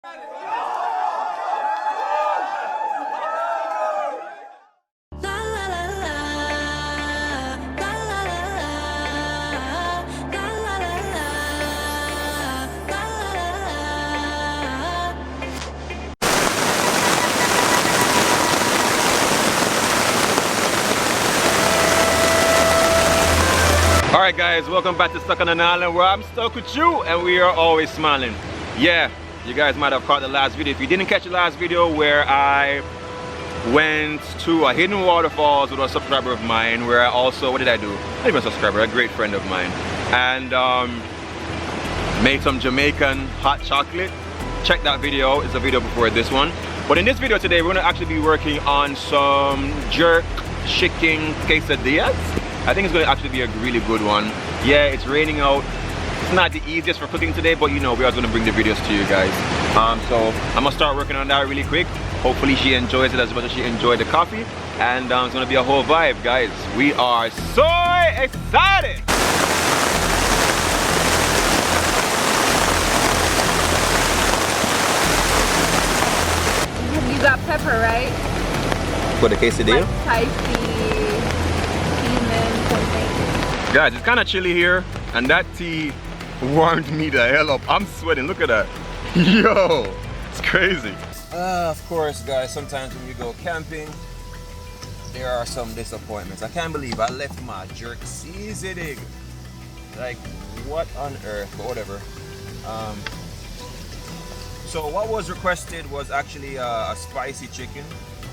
Alright guys, welcome back to Stuck on an Island, where I'm stuck with you and we are always smiling. Yeah, you guys might have caught the last video. If you didn't catch the last video where I went to a hidden waterfalls with a subscriber of mine, where I also, what did I do? Not even a subscriber, a great friend of mine. And made some Jamaican hot chocolate. Check that video, it's a video before this one. But in this video today, we're gonna actually be working on some jerk chicken quesadillas. I think it's going to actually be a really good one. Yeah, it's raining out. It's not the easiest for cooking today, but you know, we are going to bring the videos to you guys. So I'm going to start working on that really quick. Hopefully she enjoys it as much as she enjoyed the coffee. And it's going to be a whole vibe, guys. We are so excited! You got pepper, right? For the quesadilla? Like spicy. Guys, it's kind of chilly here, and that tea warmed me the hell up. I'm sweating, look at that. Yo, it's crazy. Of course, guys, sometimes when you go camping, there are some disappointments. I can't believe I left my jerk seasoning. Like, what on earth, but whatever. So what was requested was actually a spicy chicken.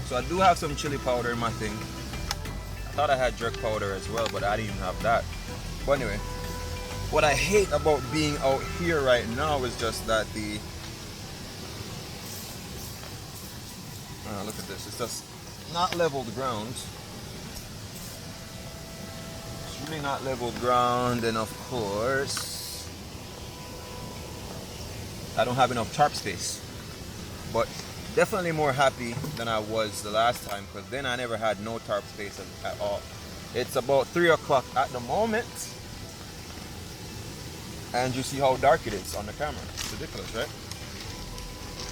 So I do have some chili powder in my thing. I thought I had jerk powder as well, but I didn't even have that. But anyway, what I hate about being out here right now is just that the look at this, it's just not leveled ground. It's really not leveled ground, and of course I don't have enough tarp space. But definitely more happy than I was the last time, because then I never had no tarp space at all. It's about 3 o'clock at the moment, and you see how dark it is on the camera. It's ridiculous, right?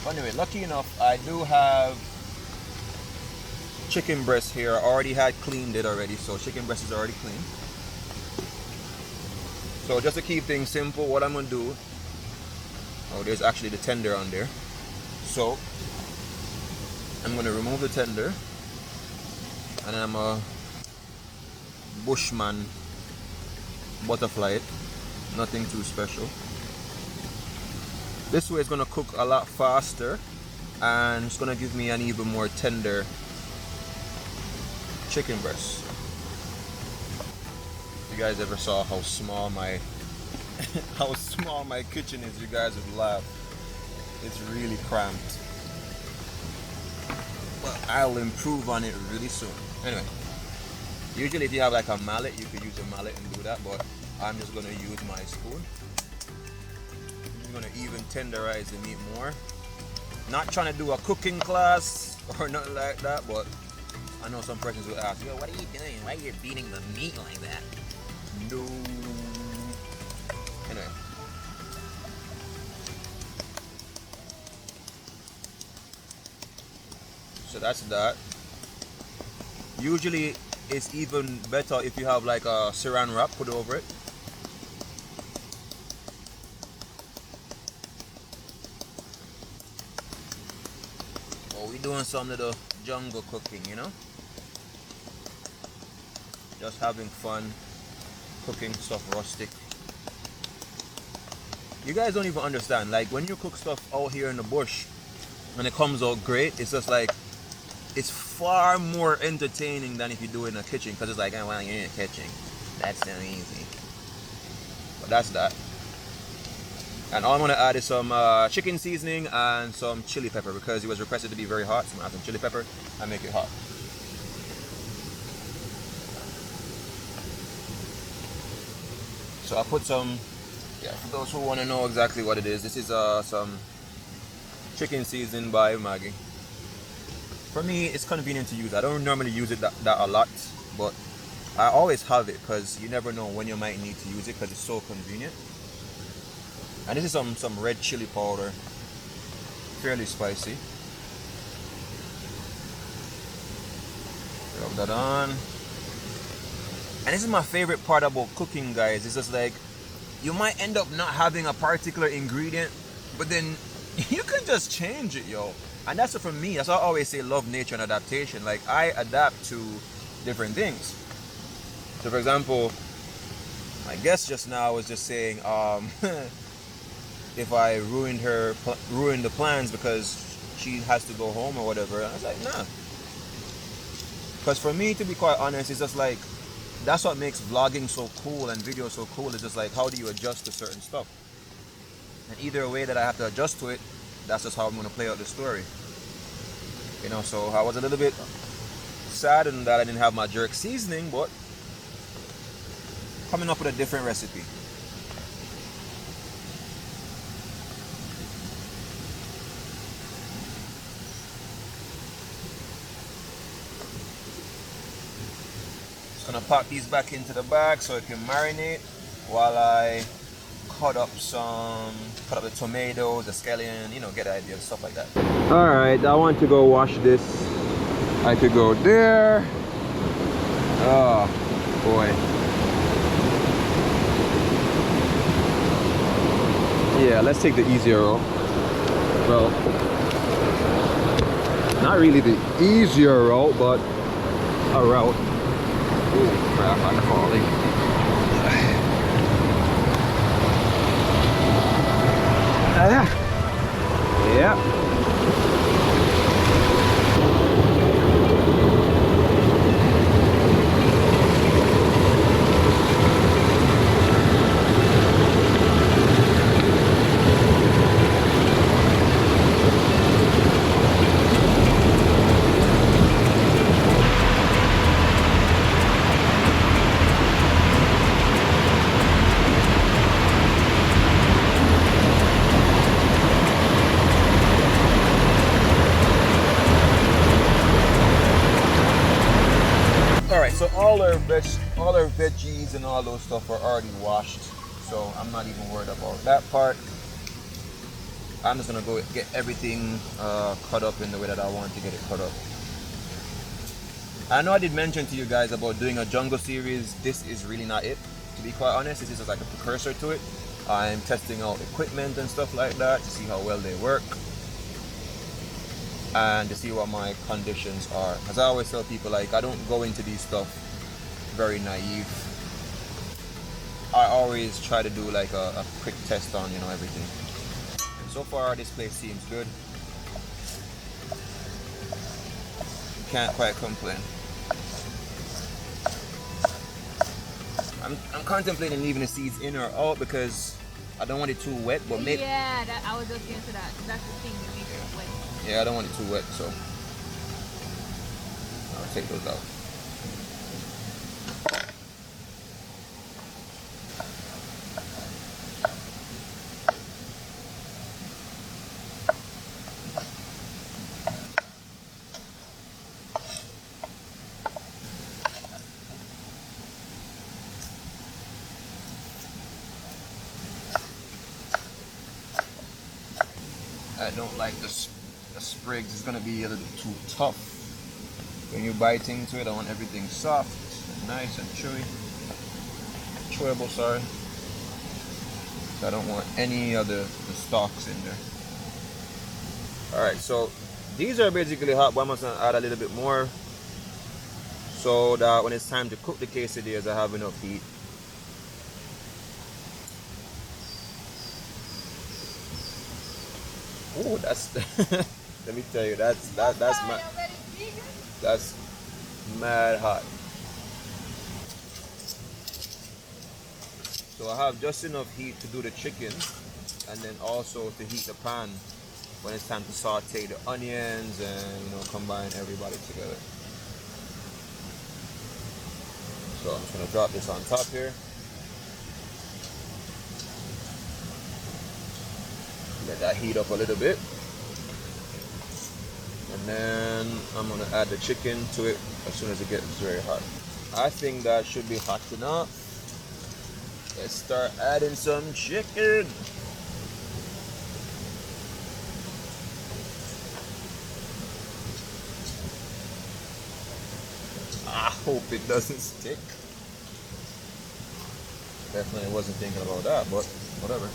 But anyway, lucky enough, I do have chicken breast here. I already had cleaned it already, so chicken breast is already clean. So just to keep things simple, what I'm gonna do, oh, there's actually the tender on there. So I'm going to remove the tender, and I'm a Bushman butterfly it, nothing too special. This way it's going to cook a lot faster, and it's going to give me an even more tender chicken breast. If you guys ever saw how small my how small my kitchen is, you guys would laugh. It's really cramped. Well, I'll improve on it really soon. Anyway, usually if you have like a mallet, you could use a mallet and do that, but I'm just gonna use my spoon. I'm gonna even tenderize the meat more. Not trying to do a cooking class or nothing like that, but I know some persons will ask, yo, what are you doing? Why are you beating the meat like that? No. Anyway. So that's that. Usually it's even better if you have like a saran wrap put over it. Oh, we're doing some little jungle cooking, you know? Just having fun cooking stuff rustic. You guys don't even understand, like when you cook stuff out here in the bush and it comes out great, it's just like, it's far more entertaining than if you do it in a kitchen, because it's like, oh, well, you're in a kitchen, that's so easy. But that's that. And all I'm gonna add is some chicken seasoning and some chili pepper, because it was requested to be very hot. So I'm gonna add some chili pepper and make it hot. So I put some, yeah, for those who want to know exactly what it is, this is some chicken seasoning by Maggi. For me, it's convenient to use. I don't normally use it that a lot, but I always have it because you never know when you might need to use it, because it's so convenient. And this is some red chili powder. fairly spicy. Rub that on. And this is my favorite part about cooking, guys. It's just like, you might end up not having a particular ingredient, but then you can just change it, yo. And that's what, for me, that's why I always say love nature and adaptation. Like, I adapt to different things. So for example, my guest just now was just saying, if I ruined the plans because she has to go home or whatever. And I was like, nah. Because for me, to be quite honest, it's just like, that's what makes vlogging so cool and video so cool. It's just like, how do you adjust to certain stuff? And either way that I have to adjust to it, that's just how I'm going to play out the story. You know, so I was a little bit saddened that I didn't have my jerk seasoning, but coming up with a different recipe. Just gonna pop these back into the bag so it can marinate while I cut up the tomatoes, the scallion, you know, get the idea, stuff like that. All right, I want to go wash this. I could go there. Oh boy. Yeah, let's take the easier route. Well, not really the easier route, but a route. Oh crap, I'm falling. Yeah. So all our veggies and all those stuff are already washed, so I'm not even worried about that part. I'm just gonna go get everything cut up in the way that I want to get it cut up. I know I did mention to you guys about doing a jungle series. This is really not it, to be quite honest. This is just like a precursor to it. I'm testing out equipment and stuff like that to see how well they work and to see what my conditions are. As I always tell people, like, I don't go into these stuff very naive. I always try to do like a quick test on, you know, everything. And so far this place seems good. Can't quite complain. I'm contemplating leaving the seeds in or out because I don't want it too wet, but maybe. Yeah, I was just getting to that. That's the thing, you make it wet. Yeah, I don't want it too wet, so I'll take those out. I don't like the sprigs. It's gonna be a little too tough. When you bite into it, I want everything soft and nice and chewy. Chewable, sorry. I don't want any of the stalks in there. Alright, so these are basically hot, but I'm gonna add a little bit more so that when it's time to cook the quesadillas, I have enough heat. Oh, that's let me tell you, that's mad hot. So I have just enough heat to do the chicken and then also to heat the pan when it's time to saute the onions and, you know, combine everybody together. So I'm just gonna drop this on top here. Let that heat up a little bit. And then I'm gonna add the chicken to it as soon as it gets very hot. I think that should be hot enough. Let's start adding some chicken. hope it doesn't stick. Definitely wasn't thinking about that, but whatever.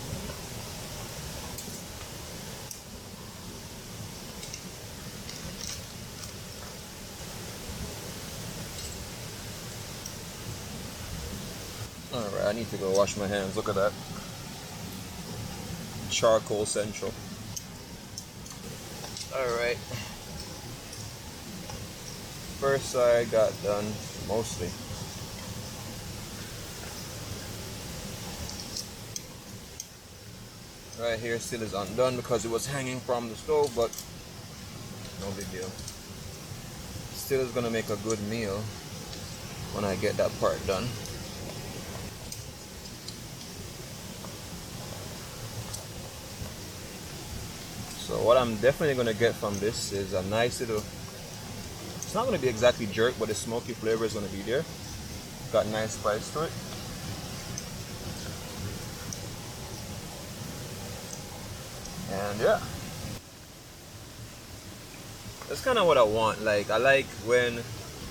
Alright, I need to go wash my hands. Look at that. Charcoal central. Alright. First side got done, mostly. Right here still is undone because it was hanging from the stove, but no big deal. Still is gonna make a good meal when I get that part done. So what I'm definitely gonna get from this is a nice little, it's not gonna be exactly jerk, but the smoky flavor is gonna be there. Got nice spice to it. And yeah, that's kind of what I want. Like, I like when,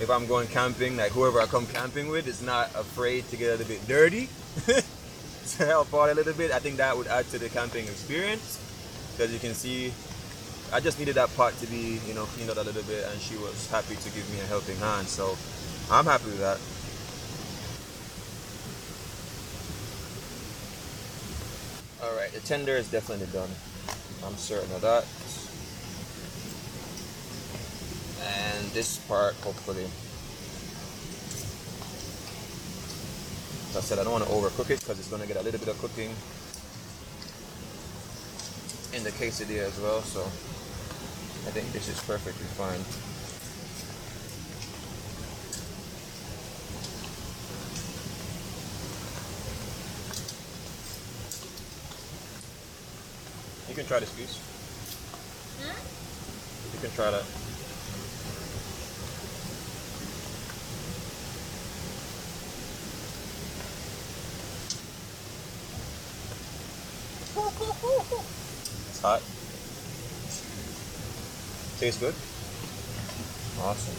if I'm going camping, like whoever I come camping with is not afraid to get a little bit dirty to help out a little bit. I think that would add to the camping experience, because you can see I just needed that pot to be, you know, cleaned out a little bit, and she was happy to give me a helping hand, so I'm happy with that. Alright, the tender is definitely done. I'm certain of that. And this part, hopefully. As I said, I don't want to overcook it because it's going to get a little bit of cooking in the quesadilla as well, so I think this is perfectly fine. You can try this piece. You can try that. It's hot. Tastes good. Awesome.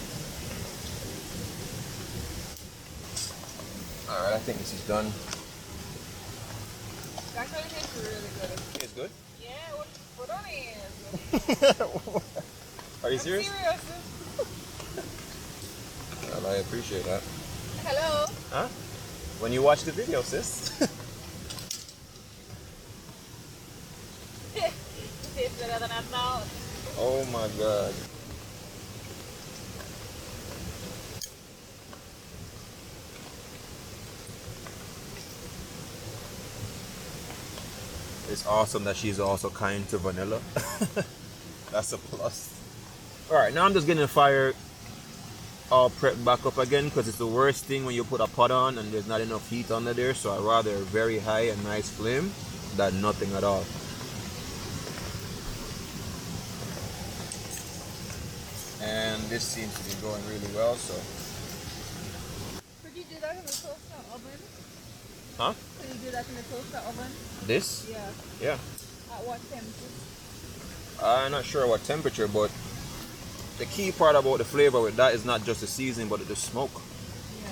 Alright, I think this is done. Actually, it tastes really good. It's good? Yeah, what on it? Are you serious? Serious? Well, I appreciate that. Hello? Huh? When you watch the video, sis. It tastes better than I thought. Oh my god. It's awesome that she's also kind to vanilla. That's a plus. Alright, now I'm just getting the fire all prepped back up again, because it's the worst thing when you put a pot on and there's not enough heat under there, so I'd rather a very high and nice flame than nothing at all. And this seems to be going really well, so. Could you do that in the toaster oven? Huh? Could you do that in the toaster oven? This? Yeah. Yeah. At what temperature? I'm not sure what temperature, but the key part about the flavor with that is not just the seasoning, but the smoke. Yeah.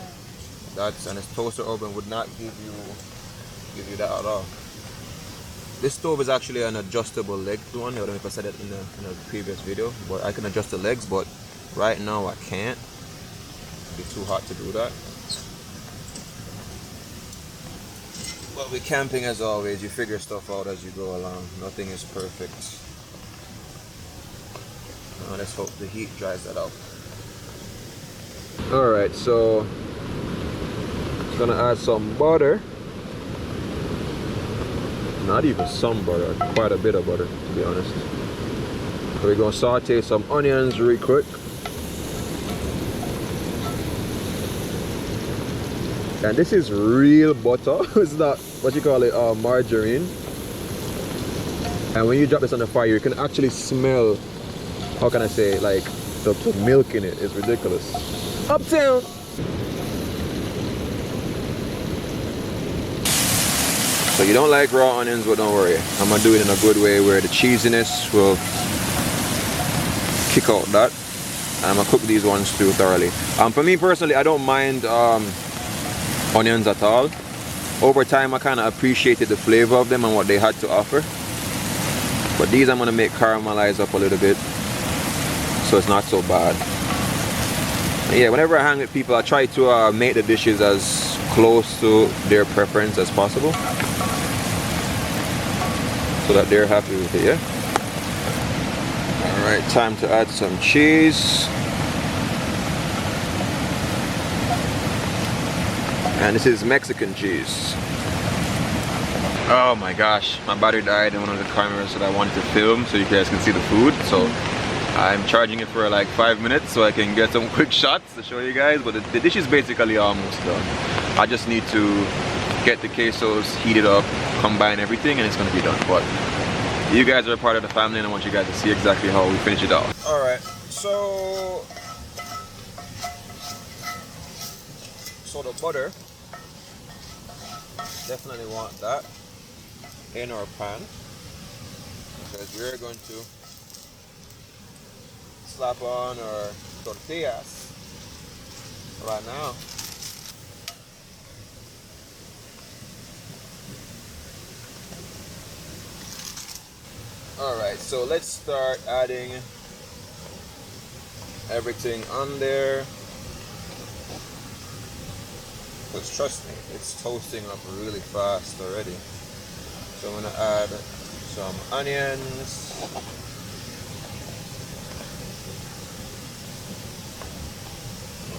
That's, and this toaster oven would not give you that at all. This stove is actually an adjustable leg one. I don't know if I said that in the previous video, but I can adjust the legs, but right now I can't. It'd be too hot to do that. But with camping, as always, you figure stuff out as you go along. Nothing is perfect. Now let's hope the heat dries that out. Alright, so I'm gonna add some butter. Not even some butter, quite a bit of butter, to be honest. So we're gonna saute some onions real quick. And this is real butter. It's not what you call it, margarine. And when you drop this on the fire, you can actually smell, how can I say, like the milk in it. It's ridiculous. Uptown! So you don't like raw onions, but don't worry. I'm gonna do it in a good way where the cheesiness will kick out that. I'm gonna cook these ones too thoroughly. For me personally, I don't mind onions at all. Over time, I kind of appreciated the flavor of them and what they had to offer. But these I'm gonna make caramelize up a little bit, so it's not so bad. And yeah, whenever I hang with people, I try to make the dishes as close to their preference as possible, so that they're happy with it, yeah? Alright, time to add some cheese. And this is Mexican cheese. Oh my gosh, my battery died in one of the cameras that I wanted to film so you guys can see the food. So I'm charging it for like 5 minutes so I can get some quick shots to show you guys. But the dish is basically almost done. I just need to get the quesos heated up, combine everything, and it's gonna be done. But you guys are a part of the family and I want you guys to see exactly how we finish it off. Alright, so the butter, definitely want that in our pan, because we're going to slap on our tortillas right now. Alright, so let's start adding everything on there. Because trust me, it's toasting up really fast already. So I'm going to add some onions.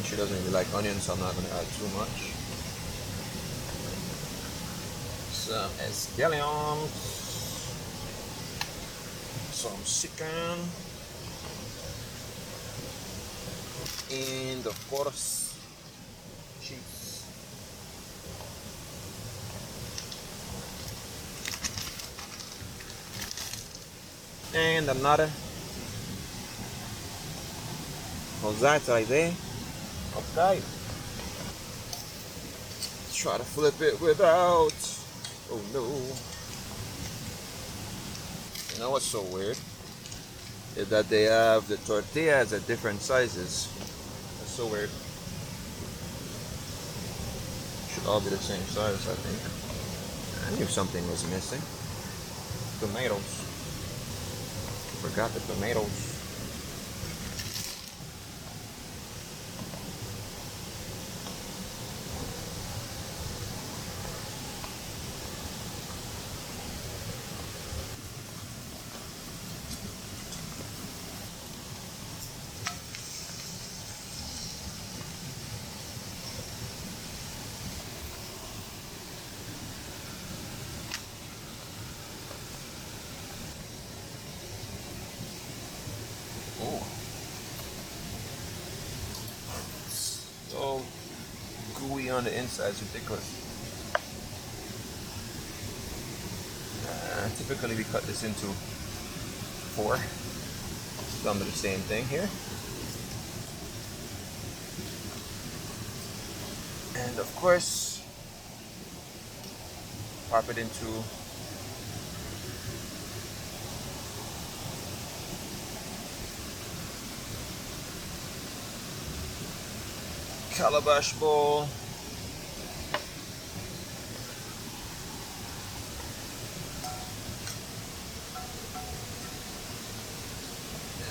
She doesn't really like onions, so I'm not going to add too much. Some scallions. Some chicken. And of course, cheese. And another that right there. Okay. Let's try to flip it without. Oh no. You know what's so weird? Is that they have the tortillas at different sizes. That's so weird. Should all be the same size, I think. I knew something was missing. Tomatoes. Forgot the tomatoes. So gooey on the inside, it's ridiculous. Typically we cut this into 4. Some of the same thing here. And of course, pop it into calabash bowl.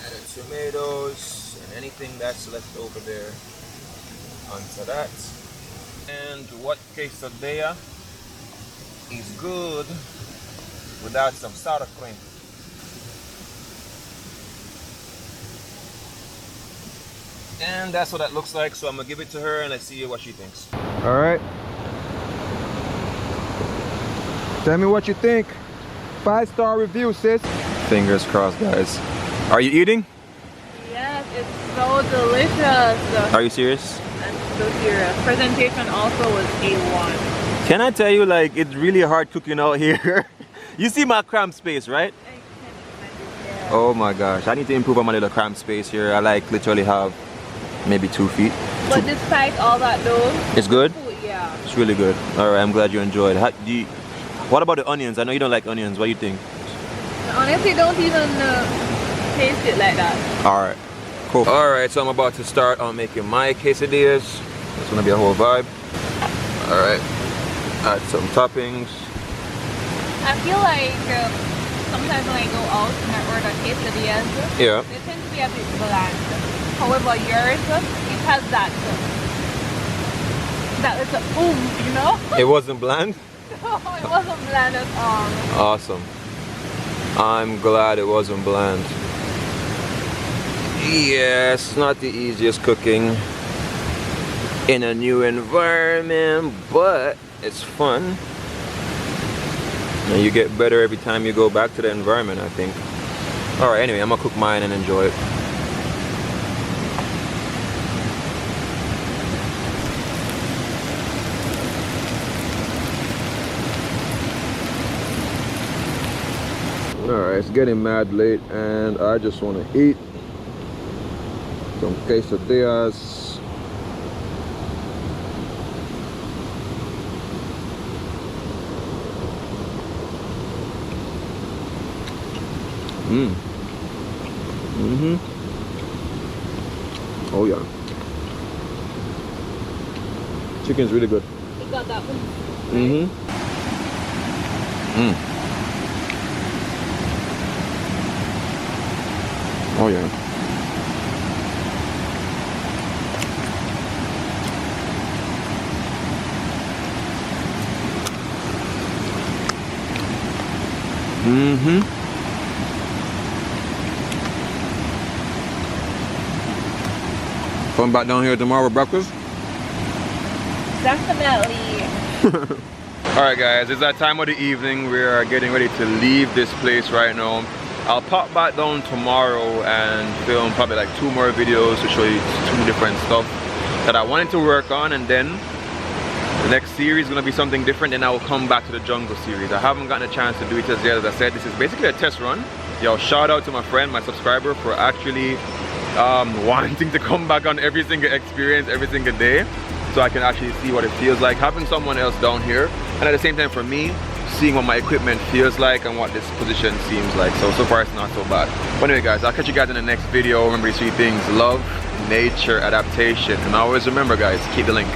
Add the tomatoes and anything that's left over there onto that. And what quesadilla is good without some sour cream? And that's what that looks like, so I'm gonna give it to her and let's see what she thinks. All right. Tell me what you think. 5-star review, sis. Fingers crossed, guys. Are you eating? Yes, it's so delicious. Are you serious? I'm so serious. Presentation also was A1. Can I tell you, like, it's really hard cooking out here. You see my cramp space, right? I can imagine. Oh my gosh, I need to improve on my little cramp space here. I like literally have maybe 2 feet. But despite all that though, it's good? food, yeah. It's really good. Alright, I'm glad you enjoyed. What about the onions? I know you don't like onions. What do you think? Honestly, don't even taste it like that. Alright. Cool. Alright, so I'm about to start on making my quesadillas. It's gonna be a whole vibe. Alright, add some toppings. I feel like sometimes when I go out and I order quesadillas, Yeah. they tend to be a bit bland. However, yours, it has that little oomph, you know? It wasn't bland? No, it wasn't bland at all. Awesome. I'm glad it wasn't bland. Yes, not the easiest cooking in a new environment, but it's fun. And you get better every time you go back to the environment, I think. Alright, anyway, I'm gonna cook mine and enjoy it. Alright, it's getting mad late and I just want to eat some quesadillas. Oh yeah. Chicken's really good. It got that one. Oh yeah. Coming back down here tomorrow for breakfast? Definitely. Alright guys, it's that time of the evening. We are getting ready to leave this place right now. I'll pop back down tomorrow and film probably like 2 more videos to show you 2 different stuff that I wanted to work on, and then the next series is going to be something different, and I will come back to the jungle series. I haven't gotten a chance to do it as yet. As I said, this is basically a test run. Yo, shout out to my friend, my subscriber, for actually wanting to come back on every single experience, every single day, so I can actually see what it feels like having someone else down here, and at the same time for me, seeing what my equipment feels like and what this position seems like. So far it's not so bad. But anyway guys, I'll catch you guys in the next video. Remember these 3 things: love, nature, adaptation, and always remember guys, keep the link.